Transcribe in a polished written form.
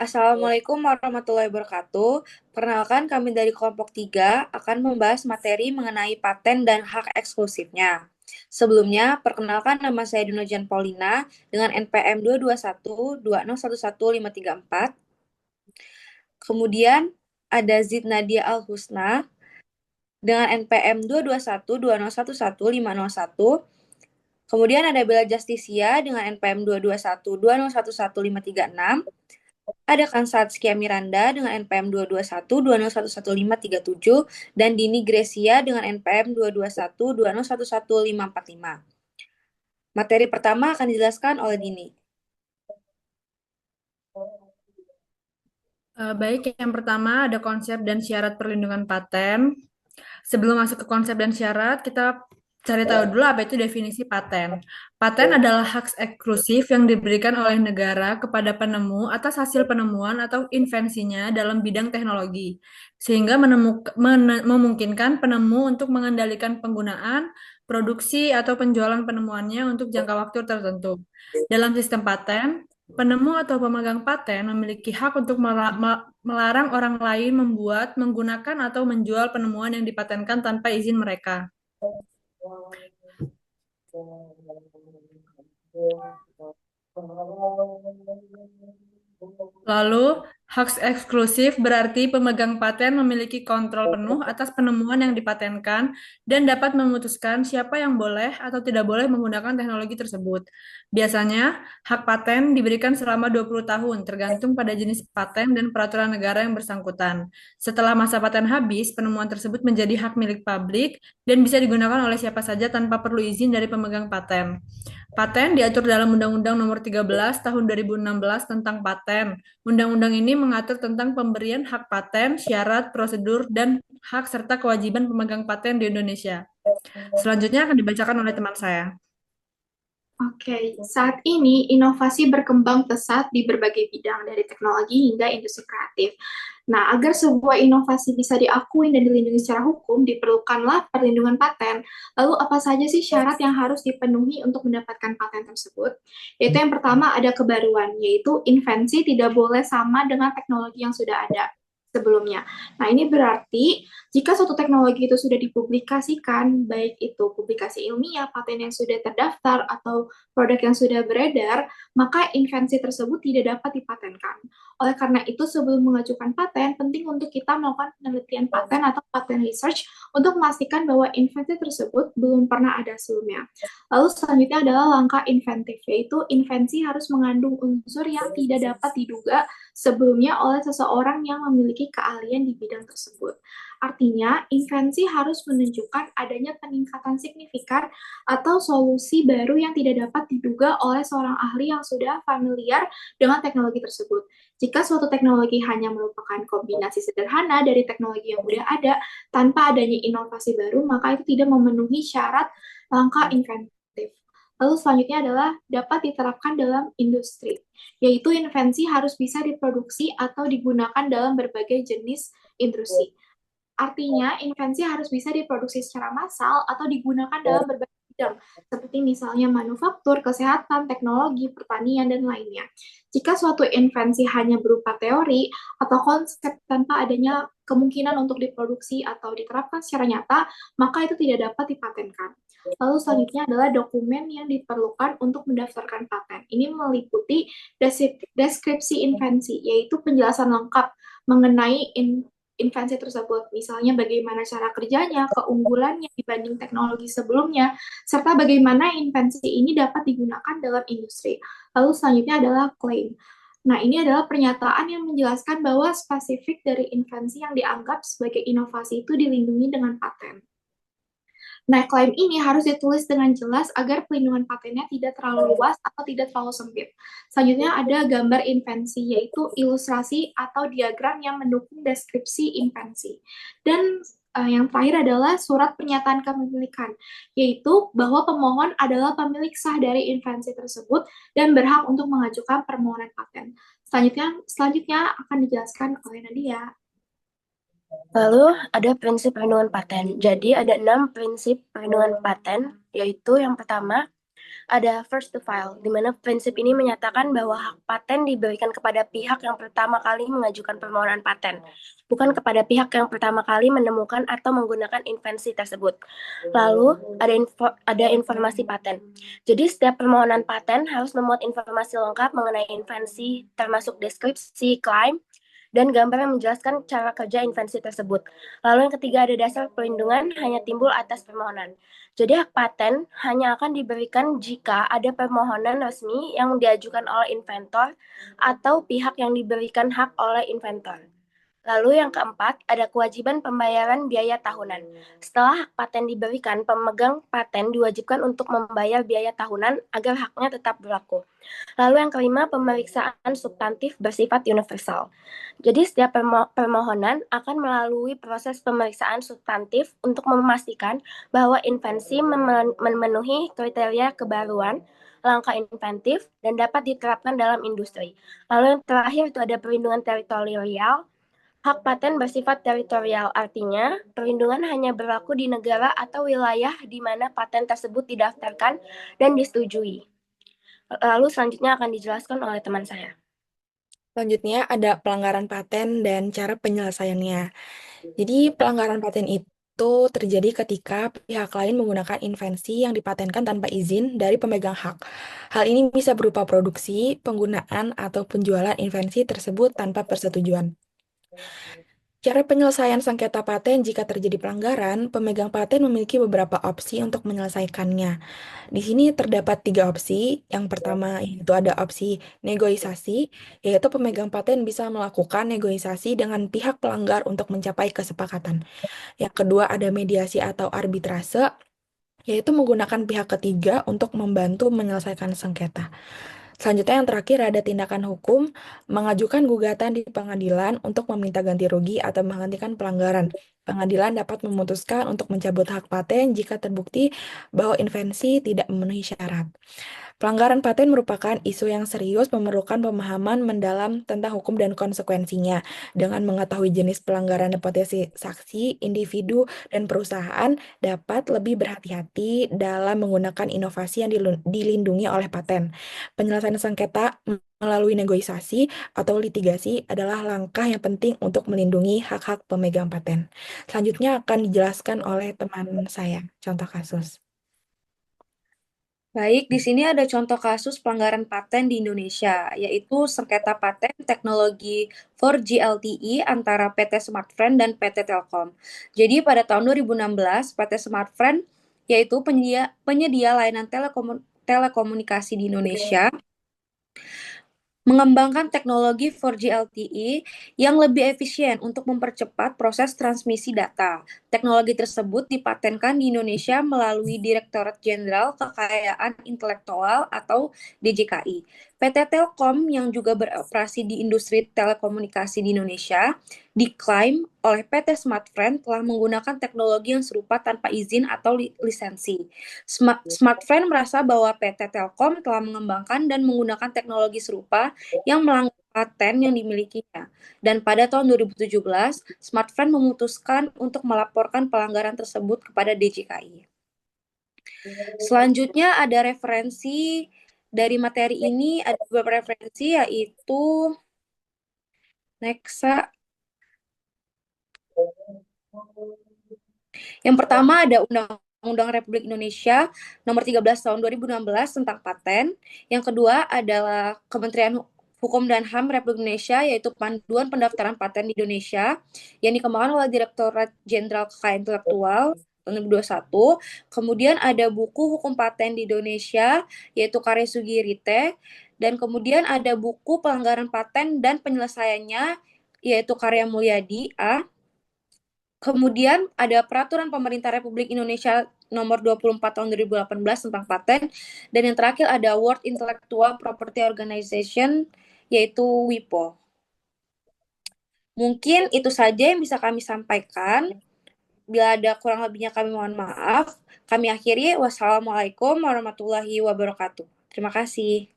Assalamualaikum warahmatullahi wabarakatuh. Perkenalkan kami dari kelompok 3 akan membahas materi mengenai paten dan hak eksklusifnya. Sebelumnya, perkenalkan nama saya Dunojan Paulina dengan NPM 22120111534. Kemudian ada Zid Nadia Al-Husna dengan NPM 22120111501. Kemudian ada Bella Justisia dengan NPM 22120111536. Ada Kansatskia Miranda dengan NPM 22120111537 dan Dini Gresia dengan NPM 22120111545. Materi pertama akan dijelaskan oleh Dini. Baik, yang pertama ada konsep dan syarat perlindungan paten. Sebelum masuk ke konsep dan syarat, kita cari tahu dulu apa itu definisi paten. Paten adalah hak eksklusif yang diberikan oleh negara kepada penemu atas hasil penemuan atau invensinya dalam bidang teknologi, sehingga memungkinkan penemu untuk mengendalikan penggunaan, produksi, atau penjualan penemuannya untuk jangka waktu tertentu. Dalam sistem paten, penemu atau pemegang paten memiliki hak untuk melarang orang lain membuat, menggunakan, atau menjual penemuan yang dipatenkan tanpa izin mereka. Lalu, hak eksklusif berarti pemegang paten memiliki kontrol penuh atas penemuan yang dipatenkan dan dapat memutuskan siapa yang boleh atau tidak boleh menggunakan teknologi tersebut. Biasanya, hak paten diberikan selama 20 tahun, tergantung pada jenis paten dan peraturan negara yang bersangkutan. Setelah masa paten habis, penemuan tersebut menjadi hak milik publik dan bisa digunakan oleh siapa saja tanpa perlu izin dari pemegang paten. Paten diatur dalam Undang-Undang Nomor 13 Tahun 2016 tentang paten. Undang-undang ini mengatur tentang pemberian hak paten, syarat, prosedur, dan hak serta kewajiban pemegang paten di Indonesia. Selanjutnya akan dibacakan oleh teman saya. Oke, saat ini inovasi berkembang pesat di berbagai bidang, dari teknologi hingga industri kreatif. Nah, agar sebuah inovasi bisa diakui dan dilindungi secara hukum, diperlukanlah perlindungan paten. Lalu, apa saja sih syarat yang harus dipenuhi untuk mendapatkan paten tersebut? Yaitu yang pertama ada kebaruan, yaitu invensi tidak boleh sama dengan teknologi yang sudah ada sebelumnya. Nah, ini berarti jika suatu teknologi itu sudah dipublikasikan, baik itu publikasi ilmiah, paten yang sudah terdaftar, atau produk yang sudah beredar, maka invensi tersebut tidak dapat dipatenkan. Oleh karena itu, sebelum mengajukan paten, penting untuk kita melakukan penelitian paten atau patent research untuk memastikan bahwa invensi tersebut belum pernah ada sebelumnya. Lalu selanjutnya adalah langkah inventif, yaitu invensi harus mengandung unsur yang tidak dapat diduga sebelumnya oleh seseorang yang memiliki keahlian di bidang tersebut. Artinya, invensi harus menunjukkan adanya peningkatan signifikan atau solusi baru yang tidak dapat diduga oleh seorang ahli yang sudah familiar dengan teknologi tersebut. Jika suatu teknologi hanya merupakan kombinasi sederhana dari teknologi yang sudah ada, tanpa adanya inovasi baru, maka itu tidak memenuhi syarat langkah inventif. Lalu selanjutnya adalah dapat diterapkan dalam industri, yaitu invensi harus bisa diproduksi atau digunakan dalam berbagai jenis industri. Artinya, invensi harus bisa diproduksi secara massal atau digunakan dalam berbagai bidang, seperti misalnya manufaktur, kesehatan, teknologi, pertanian, dan lainnya. Jika suatu invensi hanya berupa teori atau konsep tanpa adanya kemungkinan untuk diproduksi atau diterapkan secara nyata, maka itu tidak dapat dipatenkan. Lalu selanjutnya adalah dokumen yang diperlukan untuk mendaftarkan paten. Ini meliputi deskripsi invensi, yaitu penjelasan lengkap mengenai invensi tersebut, misalnya bagaimana cara kerjanya, keunggulannya dibanding teknologi sebelumnya, serta bagaimana invensi ini dapat digunakan dalam industri. Lalu selanjutnya adalah klaim. Nah, ini adalah pernyataan yang menjelaskan bahwa spesifik dari invensi yang dianggap sebagai inovasi itu dilindungi dengan paten. Nah, klaim ini harus ditulis dengan jelas agar pelindungan patennya tidak terlalu luas atau tidak terlalu sempit. Selanjutnya ada gambar invensi, yaitu ilustrasi atau diagram yang mendukung deskripsi invensi. Dan yang terakhir adalah surat pernyataan kepemilikan, yaitu bahwa pemohon adalah pemilik sah dari invensi tersebut dan berhak untuk mengajukan permohonan paten. Selanjutnya akan dijelaskan oleh Nadia. Lalu ada prinsip perlindungan paten. Jadi ada 6 prinsip perlindungan paten, yaitu yang pertama, Ada first to file, di mana prinsip ini menyatakan bahwa hak paten diberikan kepada pihak yang pertama kali mengajukan permohonan paten, bukan kepada pihak yang pertama kali menemukan atau menggunakan invensi tersebut. Lalu, ada informasi paten. Jadi, setiap permohonan paten harus memuat informasi lengkap mengenai invensi, termasuk deskripsi, klaim, dan gambar yang menjelaskan cara kerja invensi tersebut. Lalu yang ketiga ada dasar pelindungan hanya timbul atas permohonan. Jadi hak paten hanya akan diberikan jika ada permohonan resmi yang diajukan oleh inventor atau pihak yang diberikan hak oleh inventor. Lalu yang keempat, ada kewajiban pembayaran biaya tahunan. Setelah hak paten diberikan, pemegang paten diwajibkan untuk membayar biaya tahunan agar haknya tetap berlaku. Lalu yang kelima, pemeriksaan substantif bersifat universal. Jadi setiap permohonan akan melalui proses pemeriksaan substantif untuk memastikan bahwa invensi memenuhi kriteria kebaruan, langkah inventif, dan dapat diterapkan dalam industri. Lalu yang terakhir itu ada perlindungan teritorial. Hak paten bersifat teritorial, artinya perlindungan hanya berlaku di negara atau wilayah di mana paten tersebut didaftarkan dan disetujui. Lalu selanjutnya akan dijelaskan oleh teman saya. Selanjutnya ada pelanggaran paten dan cara penyelesaiannya. Jadi pelanggaran paten itu terjadi ketika pihak lain menggunakan invensi yang dipatenkan tanpa izin dari pemegang hak. Hal ini bisa berupa produksi, penggunaan, atau penjualan invensi tersebut tanpa persetujuan. Cara penyelesaian sengketa paten jika terjadi pelanggaran, pemegang paten memiliki beberapa opsi untuk menyelesaikannya. Di sini terdapat 3 opsi. Yang pertama yaitu ada opsi negosiasi, yaitu pemegang paten bisa melakukan negosiasi dengan pihak pelanggar untuk mencapai kesepakatan. Yang kedua ada mediasi atau arbitrase, yaitu menggunakan pihak ketiga untuk membantu menyelesaikan sengketa. Selanjutnya yang terakhir ada tindakan hukum, mengajukan gugatan di pengadilan untuk meminta ganti rugi atau menghentikan pelanggaran. Pengadilan dapat memutuskan untuk mencabut hak paten jika terbukti bahwa invensi tidak memenuhi syarat. Pelanggaran paten merupakan isu yang serius memerlukan pemahaman mendalam tentang hukum dan konsekuensinya. Dengan mengetahui jenis pelanggaran dan potensi saksi, individu, dan perusahaan dapat lebih berhati-hati dalam menggunakan inovasi yang dilindungi oleh paten. Penyelesaian sengketa melalui negosiasi atau litigasi adalah langkah yang penting untuk melindungi hak-hak pemegang paten. Selanjutnya akan dijelaskan oleh teman saya, contoh kasus. Baik, di sini ada contoh kasus pelanggaran paten di Indonesia, yaitu sengketa paten teknologi 4G LTE antara PT Smartfren dan PT Telkom. Jadi pada tahun 2016, PT Smartfren, yaitu penyedia layanan telekomunikasi di Indonesia, mengembangkan teknologi 4G LTE yang lebih efisien untuk mempercepat proses transmisi data. Teknologi tersebut dipatenkan di Indonesia melalui Direktorat Jenderal Kekayaan Intelektual atau DJKI. PT Telkom yang juga beroperasi di industri telekomunikasi di Indonesia diklaim oleh PT Smartfren telah menggunakan teknologi yang serupa tanpa izin atau lisensi. Smartfren merasa bahwa PT Telkom telah mengembangkan dan menggunakan teknologi serupa yang melanggar paten yang dimilikinya. Dan pada tahun 2017, Smartfren memutuskan untuk melaporkan pelanggaran tersebut kepada DJKI. Selanjutnya ada referensi dari materi ini, ada beberapa referensi yaitu Nexa. Yang pertama ada Undang-Undang Republik Indonesia Nomor 13 Tahun 2016 tentang paten. Yang kedua adalah Kementerian Hukum dan HAM Republik Indonesia, yaitu Panduan Pendaftaran Paten di Indonesia, yang dikembangkan oleh Direktorat Jenderal Kekayaan Intelektual tahun 2021. Kemudian ada buku Hukum Paten di Indonesia, yaitu karya Sugirite. Dan kemudian ada buku Pelanggaran Paten dan Penyelesaiannya, yaitu karya Mulyadi A. Kemudian ada Peraturan Pemerintah Republik Indonesia Nomor 24 Tahun 2018 tentang paten. Dan yang terakhir ada World Intellectual Property Organization, yaitu WIPO. Mungkin itu saja yang bisa kami sampaikan. Bila ada kurang lebihnya kami mohon maaf. Kami akhiri. Wassalamualaikum warahmatullahi wabarakatuh. Terima kasih.